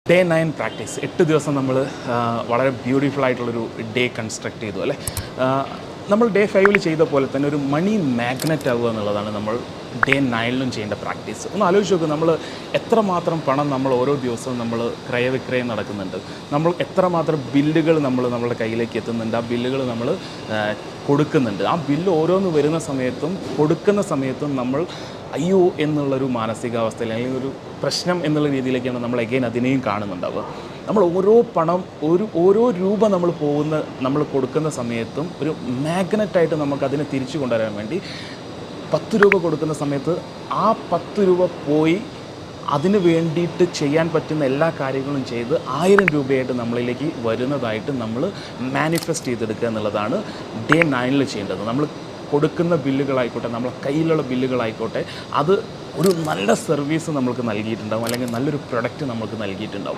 Day 9 practice 8 ദിവസം നമ്മൾ വളരെ ബ്യൂട്ടിഫുൾ ആയിട്ടുള്ളൊരു ഡേ കൺസ്ട്രക്ട് ചെയ്തു അല്ലേ. നമ്മൾ ഡേ 5 ചെയ്ത പോലെ തന്നെ ഒരു മണി മാഗ്നറ്റ് ആവുക എന്നുള്ളതാണ് നമ്മൾ ഡേ 9 ചെയ്യേണ്ട പ്രാക്ടീസ്. ഒന്ന് ആലോചിച്ച് നോക്കുക, നമ്മൾ എത്രമാത്രം പണം നമ്മൾ ഓരോ ദിവസവും നമ്മൾ ക്രയവിക്രയം നടക്കുന്നുണ്ട്, നമ്മൾ എത്രമാത്രം ബില്ലുകൾ നമ്മുടെ കയ്യിലേക്ക് എത്തുന്നുണ്ട്, ആ ബില്ലുകൾ നമ്മൾ കൊടുക്കുന്നുണ്ട്. ആ ബില്ല് ഓരോന്ന് വരുന്ന സമയത്തും കൊടുക്കുന്ന സമയത്തും നമ്മൾ അയ്യോ എന്നുള്ളൊരു മാനസികാവസ്ഥയിൽ അല്ലെങ്കിൽ ഒരു പ്രശ്നം എന്നുള്ള രീതിയിലേക്കാണ് നമ്മൾ അഗെയിൻ അതിനെയും കാണുന്നുണ്ടാവുക. നമ്മൾ ഓരോ രൂപ നമ്മൾ കൊടുക്കുന്ന സമയത്തും ഒരു മാഗ്നറ്റായിട്ട് നമുക്കതിനെ തിരിച്ചു കൊണ്ടുവരാൻ വേണ്ടി 10 രൂപ കൊടുക്കുന്ന സമയത്ത് ആ 10 രൂപ പോയി അതിന് വേണ്ടിയിട്ട് ചെയ്യാൻ പറ്റുന്ന എല്ലാ കാര്യങ്ങളും ചെയ്ത് 1000 രൂപയായിട്ട് നമ്മളിലേക്ക് വരുന്നതായിട്ട് നമ്മൾ മാനിഫെസ്റ്റ് ചെയ്തെടുക്കുക എന്നുള്ളതാണ് ഡേ 9 ചെയ്യേണ്ടത്. നമ്മൾ കൊടുക്കുന്ന ബില്ലുകളായിക്കോട്ടെ, നമ്മളെ കയ്യിലുള്ള ബില്ലുകളായിക്കോട്ടെ, അത് ഒരു നല്ല സർവീസ് നമ്മൾക്ക് നൽകിയിട്ടുണ്ടാകും, അല്ലെങ്കിൽ നല്ലൊരു പ്രൊഡക്റ്റ് നമുക്ക് നൽകിയിട്ടുണ്ടാകും.